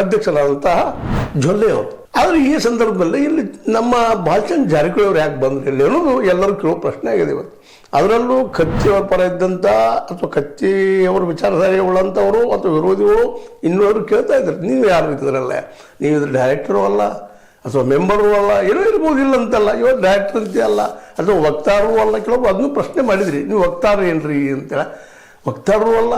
ಅಧ್ಯಕ್ಷರಾದಂತಹ ಜೊಲ್ಲೆ ಅವರು. ಆದರೆ ಈ ಸಂದರ್ಭದಲ್ಲಿ ಇಲ್ಲಿ ನಮ್ಮ ಬಾಲಚಂದ್ರ ಜಾರಕಿಹೊಳಿ ಅವರು ಯಾಕೆ ಬಂದ್ರು ಇಲ್ಲಿ ಅನ್ನೋದು ಎಲ್ಲರೂ ಕೇಳೋ ಪ್ರಶ್ನೆ ಆಗಿದೆ ಇವತ್ತು. ಅದರಲ್ಲೂ ಕತ್ತಿಯವರ ಪರ ಇದ್ದಂಥ ಅಥವಾ ಕತ್ತಿಯವರ ವಿಚಾರಧಾರೆ ಉಳ್ಳಂಥವರು ಅಥವಾ ವಿರೋಧಿಗಳು ಇನ್ನೂರು ಕೇಳ್ತಾ ಇದ್ದಾರೆ, ನೀವು ಯಾರು ಇದ್ರಲ್ಲ, ನೀವು ಇದ್ರ ಡೈರೆಕ್ಟರು ಅಲ್ಲ ಅಥವಾ ಮೆಂಬರು ಅಲ್ಲ, ಏನೋ ಇರ್ಬೋದು, ಇಲ್ಲ ಅಂತಲ್ಲ, ಇವತ್ತು ಡೈರೆಕ್ಟರ್ ಅಂತ ಅಲ್ಲ ಅಥವಾ ವಕ್ತಾರರು ಅಲ್ಲ, ಕೆಲವೊಬ್ಬರು ಅದನ್ನು ಪ್ರಶ್ನೆ ಮಾಡಿದ್ರಿ, ನೀವು ವಕ್ತಾರ ಏನ್ರಿ ಅಂತೇಳಿ. ವಕ್ತಾರರು ಅಲ್ಲ,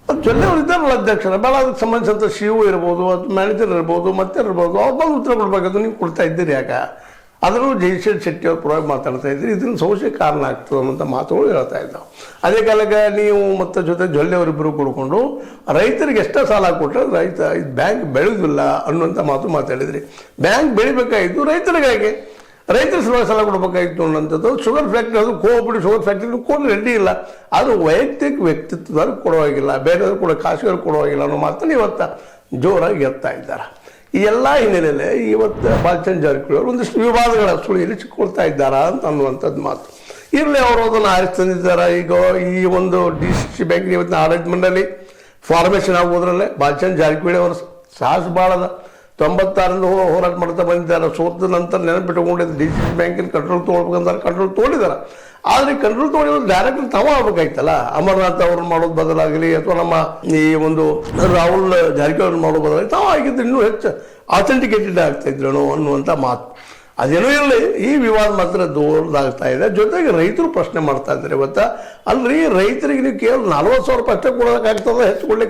ಅದು ಜೊಲ್ಲೆಯವರು ಇದ್ದಾರಲ್ಲ ಅಧ್ಯಕ್ಷರ, ಭಾಳ ಅದಕ್ಕೆ ಸಂಬಂಧಿಸಿದಂಥ ಶಿವು ಇರ್ಬೋದು ಅಥವಾ ಮ್ಯಾನೇಜರ್ ಇರ್ಬೋದು ಮತ್ತೆ ಇರ್ಬೋದು, ಅವ್ರು ಬಂದು ಉತ್ತರ ಕೊಡಬೇಕಾದ್ರೆ ನೀವು ಕೊಡ್ತಾ ಇದ್ದೀರಿ ಯಾಕೆ? ಅದರಲ್ಲೂ ಜಯಶೀಲ್ ಶೆಟ್ಟಿ ಅವ್ರ ಪರವಾಗಿ ಮಾತಾಡ್ತಾ ಇದ್ರಿ, ಇದನ್ನು ಸಮಸ್ಯೆ ಕಾರಣ ಆಗ್ತದೆ ಅನ್ನೋಂಥ ಮಾತುಗಳು ಹೇಳ್ತಾ ಇದ್ದಾವೆ. ಅದೇ ಕಾಲಕ್ಕೆ ನೀವು ಮತ್ತು ಜೊತೆ ಜೊಲ್ಲೆಯವರಿಬ್ಬರು ಕೂಡ್ಕೊಂಡು ರೈತರಿಗೆ ಎಷ್ಟೇ ಸಾಲ ಕೊಟ್ಟರೆ ರೈತ ಇದು ಬ್ಯಾಂಕ್ ಬೆಳೆದಿಲ್ಲ ಅನ್ನುವಂಥ ಮಾತಾಡಿದ್ರಿ. ಬ್ಯಾಂಕ್ ಬೆಳಿಬೇಕಾಗಿತ್ತು ರೈತರಿಗಾಗಿ, ರೈತರ ಸಲುವಾಗಿ ಸಾಲ ಕೊಡಬೇಕಾಗಿತ್ತು ಅನ್ನೋಂಥದ್ದು. ಶುಗರ್ ಫ್ಯಾಕ್ಟ್ರಿ ಅದು ಕೋಬಿಡಿ ಶುಗರ್ ಫ್ಯಾಕ್ಟ್ರಿ ಕೊಡಲು ರೆಡಿ ಇಲ್ಲ, ಅದು ವೈಯಕ್ತಿಕ ವ್ಯಕ್ತಿತ್ವದವ್ರು ಕೊಡುವಾಗಿಲ್ಲ, ಬೇರೆಯವ್ರು ಕೂಡ ಖಾಸಗಿಯವ್ರು ಕೊಡುವಾಗಿಲ್ಲ ಅನ್ನೋ ಮಾತನ್ನು ಇವತ್ತು ಜೋರಾಗಿ ಎತ್ತಾ ಇದ್ದಾರೆ. ಈ ಎಲ್ಲ ಹಿನ್ನೆಲೆಯಲ್ಲಿ ಇವತ್ತು ಬಾಲಚಂದ್ರ ಜಾರಕಿಹೊಳಿ ಅವರು ಒಂದಿಷ್ಟು ವಿವಾದಗಳ ಸುಳಿಯಲ್ಲಿ ಚಿಕ್ಕೊಳ್ತಾ ಇದ್ದಾರಾ ಅಂತ ಅನ್ನುವಂಥದ್ದು ಮಾತು. ಇರಲಿ, ಅವರು ಅದನ್ನು ಆರಿಸಿ ತಂದಿದ್ದಾರೆ. ಈಗ ಈ ಒಂದು DCC ಬ್ಯಾಂಕಿನ ಇವತ್ತಿನ ಆಡಳಿತ ಮಂಡಳಿ ಫಾರ್ಮೇಷನ್ ಆಗೋದ್ರಲ್ಲೇ ಬಾಲಚಂದ್ರ ಜಾರಕಿಹೊಳಿ ಅವರು ಸಾಹಸ ಭಾಳದ 96ರಿಂದ ಹೋರಾಟ ಮಾಡ್ತಾ ಬಂದಿದ್ದಾರೆ. ಸೋತ ನಂತರ ನೆನಪಿಟ್ಟುಕೊಂಡಿದ್ದು DCC ಬ್ಯಾಂಕಿನ ಕಂಟ್ರೋಲ್ ತೊಗೊಳ್ಬೇಕಂತಾರೆ, ಕಂಟ್ರೋಲ್ ತೊಗೊಂಡಿದ್ದಾರೆ. ಆದರೆ ಕಂಟ್ರೋಲ್ ತೊಗೊಂಡಿದ್ದು ಡೈರೆಕ್ಟರ್ ತಾವ ಆಗ್ಬೇಕಾಯ್ತಲ್ಲ. ಅಮರನಾಥ್ ಅವ್ರನ್ನ ಮಾಡೋದು ಬದಲಾಗಲಿ ಅಥವಾ ನಮ್ಮ ಈ ಒಂದು ರಾಹುಲ್ ಜಾರಕಿಹೊಳಿ ಮಾಡೋದು ಬದಲಾಗಲಿ, ತಾವು ಆಗಿದ್ದು ಇನ್ನೂ ಹೆಚ್ಚು ಅಥೆಂಟಿಕೇಟೆಡ್ ಆಗ್ತಾ ಇದ್ರು ಅನ್ನುವಂಥ ಮಾತು. ಅದೇನೋ ಇರಲಿ, ಈ ವಿವಾದ ಮಾತ್ರ ದೊಡ್ಡದಾಗ್ತಾ ಇದೆ. ಜೊತೆಗೆ ರೈತರು ಪ್ರಶ್ನೆ ಮಾಡ್ತಾ ಇದ್ದಾರೆ ಇವತ್ತು, ಅಲ್ರಿ ರೈತರಿಗೆ ನೀವು ಕೇವಲ 40,000 ರೂಪಾಯಿ ಅಷ್ಟೇ ಕೊಡೋದಕ್ಕಾಗ್ತದೆ, ಹೆಚ್ಚು ಕೊಡ್ಲಿಕ್ಕೆ